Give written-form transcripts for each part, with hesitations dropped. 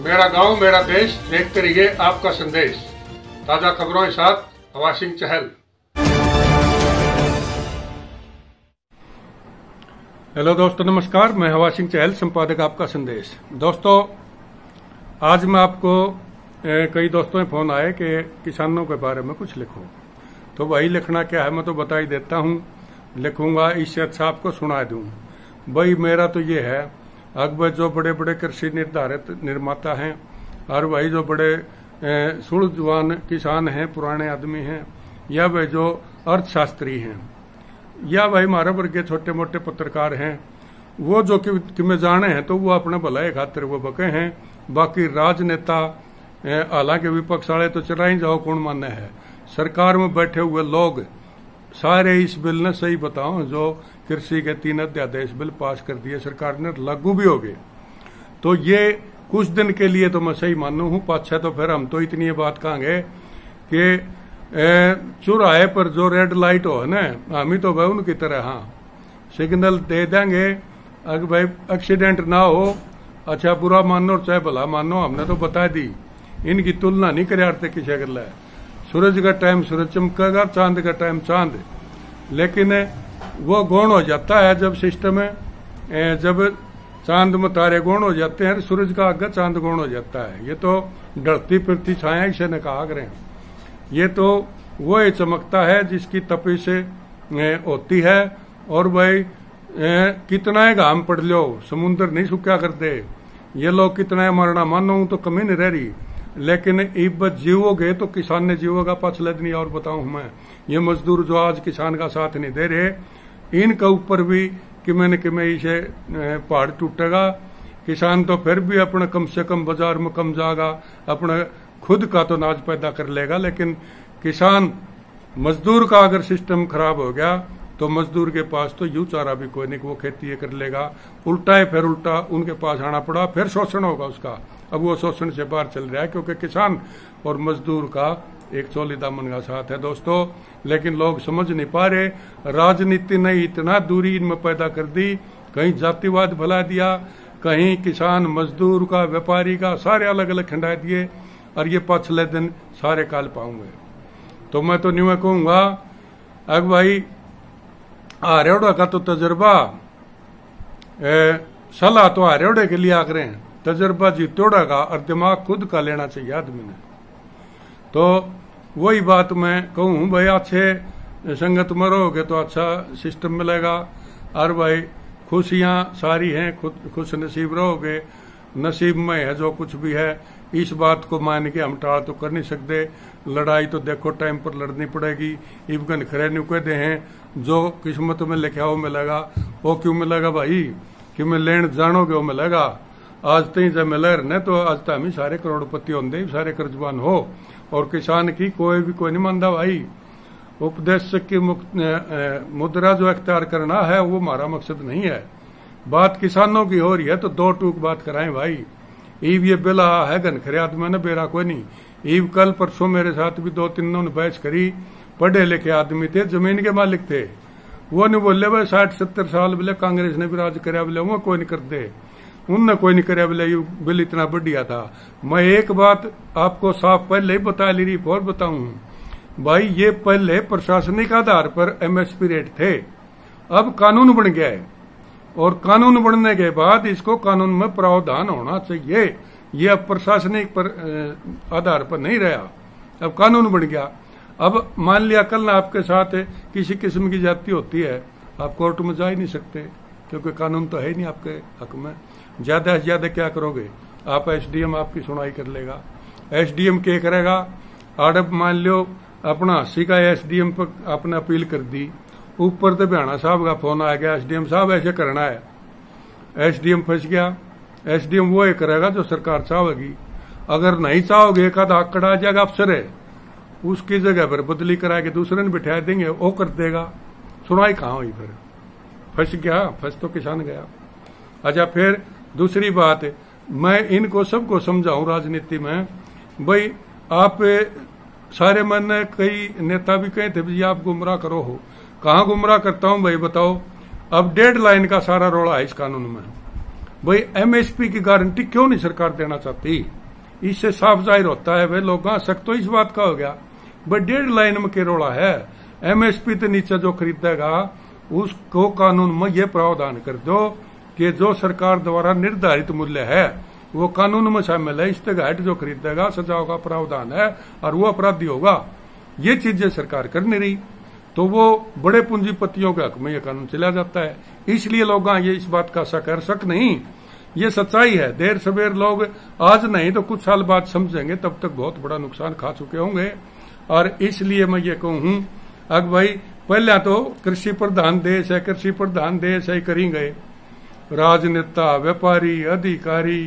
मेरा गांव मेरा देश, देखते रहिए आपका संदेश। ताजा खबरों के साथ हवा सिंह चहल। हेलो दोस्तों, नमस्कार। मैं हवा सिंह चहल, संपादक आपका संदेश। दोस्तों, आज मैं आपको कई दोस्तों ने फोन आए कि किसानों के बारे में कुछ लिखो। तो वही लिखना क्या है मैं तो बता ही देता हूं। लिखूंगा इससे अच्छा आपको सुना दूं। भाई मेरा तो ये है, अकबर जो बड़े बड़े कृषि निर्धारित निर्माता हैं और वही जो बड़े सुलझवान किसान हैं, पुराने आदमी हैं, या वह जो अर्थशास्त्री हैं, या वही हमारे वर्ग के छोटे मोटे पत्रकार हैं, वो जो कि में जाने हैं तो वो अपने भलाई खातिर वो बके हैं। बाकी राजनेता, हालांकि विपक्ष वाले तो चला ही जाओ, कौन माने है। सरकार में बैठे हुए लोग सारे इस बिल ने सही बताओ, जो कृषि के 3 अध्यादेश बिल पास कर दिए सरकार ने, लागू भी हो गए। तो ये कुछ दिन के लिए तो मैं सही मानू हूं, पाछे तो फिर हम तो इतनी ये बात कहेंगे कि चौराहे पर जो रेड लाइट हो ना, हम ही तो भाई उनकी तरह सिग्नल दे देंगे अगर भाई एक्सीडेंट ना हो। अच्छा बुरा मानो चाहे भला मानो, हमने तो बता दी। इनकी तुलना नहीं कर किसी कर ला। सूरज का टाइम सूरज चमकेगा, चांद का टाइम चांद। लेकिन वो गौण हो जाता है जब सिस्टम में, जब चांद में तारे गौण हो जाते हैं, सूरज का आगे चांद गौण हो जाता है। ये तो ढलती फिरती छाया इसे ने कहा करें। ये तो वो चमकता है जिसकी तपिश होती है। और भाई कितना है घाम पड़ लो, समुन्द्र नहीं सूखा करते। ये लोग कितना है मरना मानो तो कमी नहीं रह रही। लेकिन इब जीवोगे तो किसान ने जीवोगा पछले दिन। और बताऊं मैं, ये मजदूर जो आज किसान का साथ नहीं दे रहे, इनके ऊपर भी किमें न किमें इसे पहाड़ टूटेगा। किसान तो फिर भी अपने कम से कम बाजार में कम जाएगा, अपने खुद का तो अनाज पैदा कर लेगा। लेकिन किसान मजदूर का अगर सिस्टम खराब हो गया तो मजदूर के पास तो यूं चारा भी कोई नहीं, वो खेती ये कर लेगा। उल्टा है, फिर उल्टा उनके पास आना पड़ा, फिर शोषण होगा उसका। अब वो शोषण से बाहर चल रहा है क्योंकि किसान और मजदूर का एक चोली दामन का साथ है दोस्तों। लेकिन लोग समझ नहीं पा रहे। राजनीति ने इतना दूरी इनमें पैदा कर दी, कहीं जातिवाद फैला दिया, कहीं किसान मजदूर का व्यापारी का, सारे अलग अलग खंडा दिए। और ये पछले दिन सारे काल पाऊंगे। तो मैं तो न्यू कहूंगा, अग भाई आरेवड़ा का तो तजर्बा, सलाह तो आरेवड़े के लिए आकर हैं, तजर्बा जीतोड़ा का और दिमाग खुद का लेना चाहिए आदमी ने। तो वही बात मैं कहूं भाई, अच्छे संगत में रहोगे तो अच्छा सिस्टम मिलेगा। और भाई खुशियां सारी हैं, खुद खुश नसीब रहोगे, नसीब में है जो कुछ भी है। इस बात को मान के हम टाल तो कर नहीं सकते। लड़ाई तो देखो टाइम पर लड़नी पड़ेगी। इबगन खरे नहीं कहते हैं, जो किस्मत में लिखा वो मिलेगा। वो क्यों मिलेगा भाई कि मैं लेन जानोगे वो मिलेगा। आज तक जब मिले रहने तो आज तक हम सारे करोड़पति होंगे, सारे कर्जबान हो। और किसान की कोई नहीं मानता भाई। उपदेश की मुद्रा जो अख्तियार करना है वो हमारा मकसद नहीं है। बात किसानों की हो रही है तो 2 टूक बात कराएं भाई। ईब ये बिल है घनखरे आदमी ने, बेरा कोई नहीं। ईब कल परसों मेरे साथ भी 2-3 ने बहस करी। पढ़े लिखे आदमी थे, जमीन के मालिक थे। वो नहीं बोले भाई 60-70 साल बोले कांग्रेस ने भी राज कराया, बोले वो कोई नहीं करते, उनने कोई नहीं कराया, बोले ये बिल इतना बढ़िया था। मैं एक बात आपको साफ पहले ही बता ली रही, और बताऊं भाई, ये पहले प्रशासनिक आधार पर MSP रेट थे, अब कानून बन गया है। और कानून बनने के बाद इसको कानून में प्रावधान होना चाहिए। ये अब प्रशासनिक पर आधार पर नहीं रहा, अब कानून बन गया। अब मान लिया कल ना आपके साथ किसी किस्म की जाति होती है, आप कोर्ट में जा ही नहीं सकते क्योंकि कानून तो है ही नहीं आपके हक में। ज्यादा से ज्यादा क्या करोगे आप, SDM आपकी सुनवाई कर लेगा। SDM क्या करेगा, आड़प मान लो अपना 80 का SDM पर आपने अपील कर दी, ऊपर तो बिहाना साहब का फोन आ गया, SDM साहब ऐसे करना है। SDM फंस गया। SDM वो ये करेगा जो सरकार चाहेगी। अगर नहीं चाहोगे, एक आधा आंकड़ा आ जाएगा अफसर है, उसकी जगह पर बदली करा के दूसरे ने बिठा देंगे, वो कर देगा। सुनाई कहाँ हुई, फिर फंस गया, फंस तो किसान गया। अच्छा फिर दूसरी बात, मैं इनको सबको समझाऊं राजनीति में, भाई आप सारे मन कई नेता भी कहे थे भाई आप गुमराह करो हो। कहाँ गुमराह करता हूं भाई बताओ। अब डेडलाइन का सारा रोड़ा है इस कानून में। भाई एमएसपी की गारंटी क्यों नहीं सरकार देना चाहती? इससे साफ जाहिर होता है भाई लोग सख्त तो इस बात का हो गया भाई 1.5 लाइन में केरोला है। एमएसपी से नीचे जो खरीदेगा उसको कानून में ये प्रावधान कर दो कि जो सरकार द्वारा निर्धारित मूल्य है वो कानून में शामिल है, इससे घाट जो खरीदेगा सजाओं का प्रावधान है और वो अपराधी होगा। ये चीजें सरकार कर नहीं रही तो वो बड़े पूंजीपतियों के हक में ये कानून चला जाता है। इसलिए लोग ये इस बात का शक नहीं, ये सच्चाई है। देर सवेर लोग आज नहीं तो कुछ साल बाद समझेंगे, तब तक बहुत बड़ा नुकसान खा चुके होंगे। और इसलिए मैं ये कहूं अब भाई पहले तो कृषि प्रधान देश है, कृषि प्रधान देश है करी गए, राजनेता, व्यापारी, अधिकारी,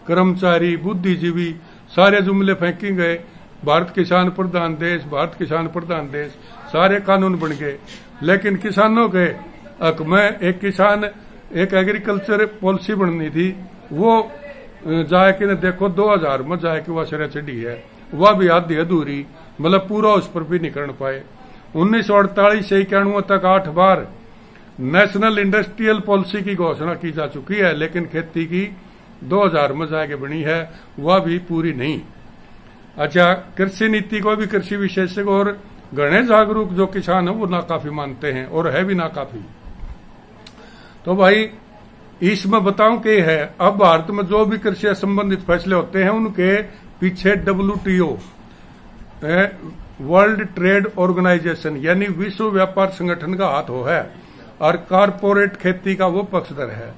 कर्मचारी, बुद्धिजीवी सारे जुमले फेंकी गए। भारत किसान प्रधान देश, भारत किसान प्रधान देश, सारे कानून बन गए। लेकिन किसानों के हक में एक एग्रीकल्चर पॉलिसी बननी थी, वो जाके न देखो 2000 में जाके वह सिरे चढ़ी है, वह भी आधी अधूरी, मतलब पूरा उस पर भी नहीं कर पाए। 1948 से 91 तक 8 बार नेशनल इंडस्ट्रियल पॉलिसी की घोषणा की जा चुकी है, लेकिन खेती की 2000 में जाके बनी है, वह भी पूरी नहीं। अच्छा, कृषि नीति को भी कृषि विशेषज्ञ और घने जागरूक जो किसान है वो नाकाफी मानते हैं और है भी नाकाफी। तो भाई इसमें बताऊं कि है अब भारत में जो भी कृषि से संबंधित फैसले होते हैं उनके पीछे WTO वर्ल्ड ट्रेड ऑर्गेनाइजेशन यानी विश्व व्यापार संगठन का हाथ हो है, और कारपोरेट खेती का वो पक्षधर है।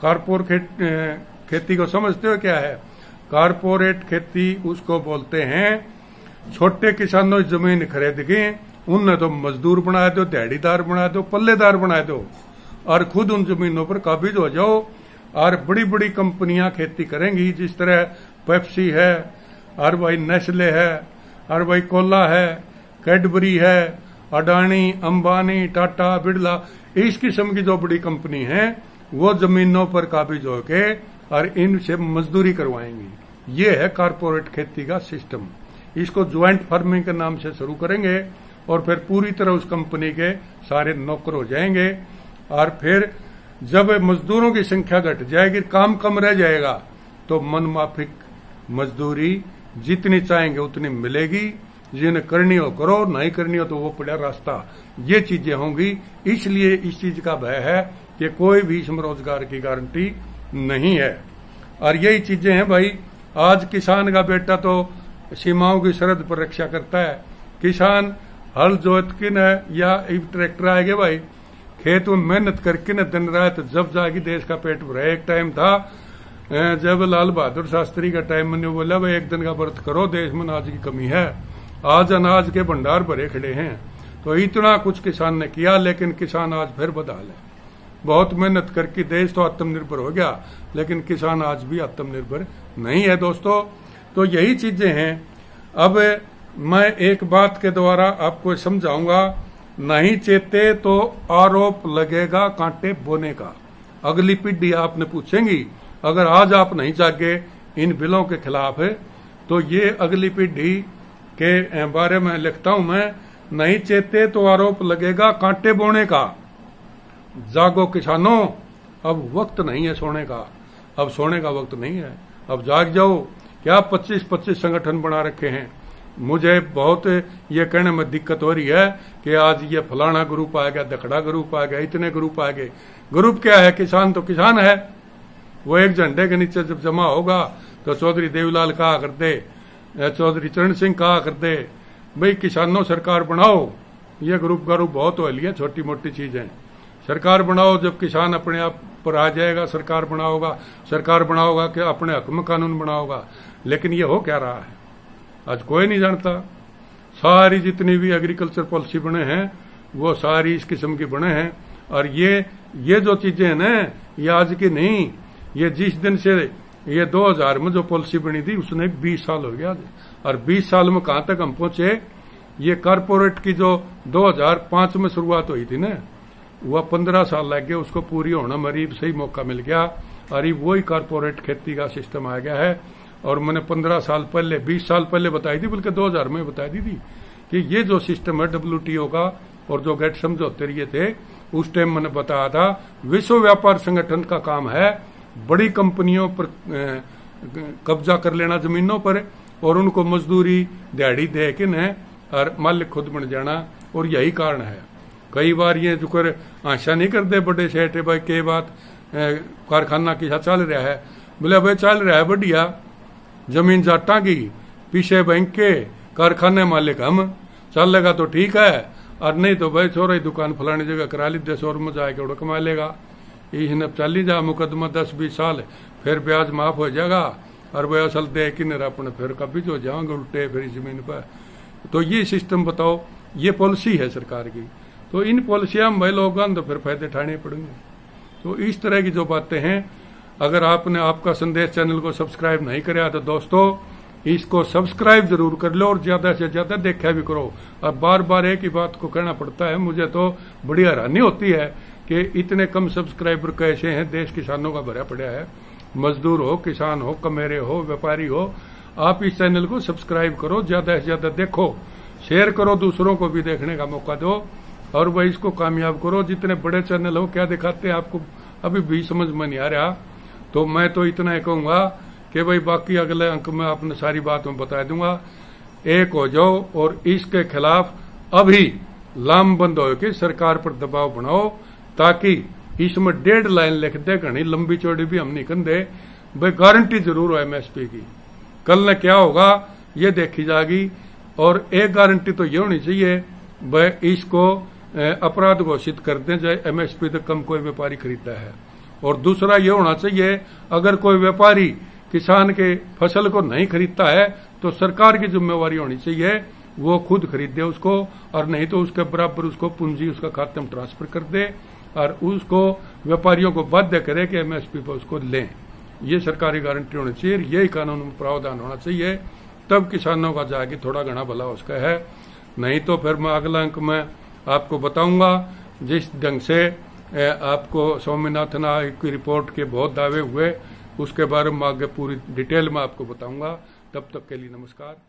कारपोरेट खेती को समझते हो क्या है? कारपोरेट खेती उसको बोलते हैं छोटे किसानों की जमीन खरीद के उन्हें तो मजदूर बना दो, दिहाड़ीदार बना दो, पल्लेदार बना दो और खुद उन जमीनों पर काबिज हो जाओ और बड़ी बड़ी कंपनियां खेती करेंगी, जिस तरह पेप्सी है और भाई नेस्ले है और भाई कोला है, कैडबरी है, अडानी, अंबानी, टाटा, बिरला, इस किस्म की जो बड़ी कंपनी है वो जमीनों पर काबिज होके और इनसे मजदूरी करवाएंगी। ये है कारपोरेट खेती का सिस्टम। इसको ज्वाइंट फार्मिंग के नाम से शुरू करेंगे और फिर पूरी तरह उस कंपनी के सारे नौकर हो जाएंगे, और फिर जब मजदूरों की संख्या घट जाएगी, काम कम रह जाएगा, तो मनमाफिक मजदूरी जितनी चाहेंगे उतनी मिलेगी, जिन्हें करनी हो करो, नहीं करनी हो तो वो पड़ा रास्ता। ये चीजें होंगी। इसलिए इस चीज का भय है कि कोई भी इसमें रोजगार की गारंटी नहीं है। और यही चीजें हैं भाई। आज किसान का बेटा तो सीमाओं की सरहद पर रक्षा करता है। किसान हल जोत के न या ट्रैक्टर आएंगे भाई, खेत में मेहनत करके न दिन रात जब जाके देश का पेट भरा। एक टाइम था जब लाल बहादुर शास्त्री का टाइम मैंने बोला भाई एक दिन का व्रत करो, देश में अनाज की कमी है। आज अनाज के भंडार भरे खड़े हैं। तो इतना कुछ किसान ने किया, लेकिन किसान आज फिर बदहाल है। बहुत मेहनत करके देश तो आत्मनिर्भर हो गया, लेकिन किसान आज भी आत्मनिर्भर नहीं है दोस्तों। तो यही चीजें हैं। अब मैं एक बात के द्वारा आपको समझाऊंगा, नहीं चेते तो आरोप लगेगा कांटे बोने का। अगली पीढ़ी आपने पूछेंगी, अगर आज आप नहीं जागे इन बिलों के खिलाफ तो ये अगली पीढ़ी के बारे में लिखता हूं मैं, नहीं चेते तो आरोप लगेगा कांटे बोने का। जागो किसानों, अब वक्त नहीं है सोने का, अब सोने का वक्त नहीं है, अब जाग जाओ। क्या 25-25 संगठन बना रखे हैं। मुझे बहुत ये कहने में दिक्कत हो रही है कि आज ये फलाना ग्रुप आ गया, दखड़ा ग्रुप आ गया, इतने ग्रुप आ गए। ग्रुप क्या है? किसान तो किसान है। वो एक झंडे के नीचे जब जमा होगा तो चौधरी देवीलाल कहा करते, चौधरी चरण सिंह कहा करते, भाई किसानों सरकार बनाओ। ये ग्रुप बहुत हो लिया, छोटी मोटी चीजें। सरकार बनाओ, जब किसान अपने आप पर आ जाएगा सरकार बनाओगा कि अपने हक में कानून बनाओगा। लेकिन ये हो क्या रहा है आज कोई नहीं जानता। सारी जितनी भी एग्रीकल्चर पॉलिसी बने हैं वो सारी इस किस्म की बने हैं। और ये जो चीजें हैं ना, ये आज की नहीं, ये जिस दिन से ये 2000 में जो पॉलिसी बनी थी उसने 20 साल हो गया। और 20 साल में कहां तक हम पहुंचे। ये कारपोरेट की जो 2005 में शुरुआत हुई थी ना, वह 15 साल लग गए उसको पूरी होना। मरीब सही मौका मिल गया और ये वही कारपोरेट खेती का सिस्टम आ गया है। और मैंने 15 साल पहले 20 साल पहले बताई थी, बल्कि 2000 में बताई थी कि ये जो सिस्टम है WTO का और जो गेट समझौते रहे थे उस टाइम मैंने बताया था, विश्व व्यापार संगठन का काम है बड़ी कंपनियों पर कब्जा कर लेना जमीनों पर और उनको मजदूरी दिहाड़ी दे के न और मालिक खुद बन जाना। और यही कारण है कई बार ये जुकर आशा नहीं करते बड़े सेठ भाई के बात कारखाना किसा चल रहा है, बोले भाई चल रहा है बढ़िया, जमीन जाटा की पीछे बैंक के कारखाने मालिक हम, चलेगा तो ठीक है और नहीं तो भाई छोरा ही दुकान फलानी जगह करा ली 10 और में जाके उड़ कमा लेगा। ये चली जा मुकदमा 10-20 साल फिर ब्याज माफ हो जाएगा और वह असल दे कि अपने फिर कभी हो जाओगे उल्टे फिर जमीन पर। तो ये सिस्टम बताओ, ये पॉलिसी है सरकार की, तो इन पॉलिसियां में भाई लोगों तो फिर फायदे उठाने पड़ेंगे। तो इस तरह की जो बातें हैं, अगर आपने आपका संदेश चैनल को सब्सक्राइब नहीं कराया तो दोस्तों इसको सब्सक्राइब जरूर कर लो और ज्यादा से ज्यादा देखा भी करो। अब बार बार एक ही बात को कहना पड़ता है, मुझे तो बड़ी हैरानी होती है कि इतने कम सब्सक्राइबर कैसे हैं। देश किसानों का भरा पड़ा है, मजदूर हो, किसान हो, कमेरे हो, व्यापारी हो, आप इस चैनल को सब्सक्राइब करो, ज्यादा से ज्यादा देखो, शेयर करो, दूसरों को भी देखने का मौका दो और वह इसको कामयाब करो। जितने बड़े चैनल हो क्या दिखाते हैं आपको अभी भी समझ में नहीं आ रहा, तो मैं तो इतना ही कहूंगा कि भाई बाकी अगले अंक में आपने सारी बात में बता दूंगा। एक हो जाओ और इसके खिलाफ अभी लामबंद हो कि सरकार पर दबाव बनाओ, ताकि इसमें 1.5 लाइन लिख दे, घनी लंबी चौड़ी भी हम नहीं कर दे, भाई गारंटी जरूर हो एमएसपी की। कल न क्या होगा ये देखी जाएगी। और एक गारंटी तो ये होनी चाहिए भाई इसको अपराध घोषित कर दें चाहे एमएसपी तक कम कोई व्यापारी खरीदता है। और दूसरा ये होना चाहिए अगर कोई व्यापारी किसान के फसल को नहीं खरीदता है तो सरकार की जिम्मेवारी होनी चाहिए, वो खुद खरीदे उसको, और नहीं तो उसके बराबर उसको पूंजी उसका खाते में ट्रांसफर कर दे और उसको व्यापारियों को बाध्य करे कि एमएसपी पर उसको लें। ये सरकारी गारंटी होनी चाहिए, यही कानून में प्रावधान होना चाहिए, तब किसानों का जाके थोड़ा घना भला उसका है। नहीं तो फिर मैं अगला अंक में आपको बताऊंगा जिस ढंग से आपको स्वामीनाथन आयोग की रिपोर्ट के बहुत दावे हुए, उसके बारे में आगे पूरी डिटेल में आपको बताऊंगा। तब तक के लिए नमस्कार।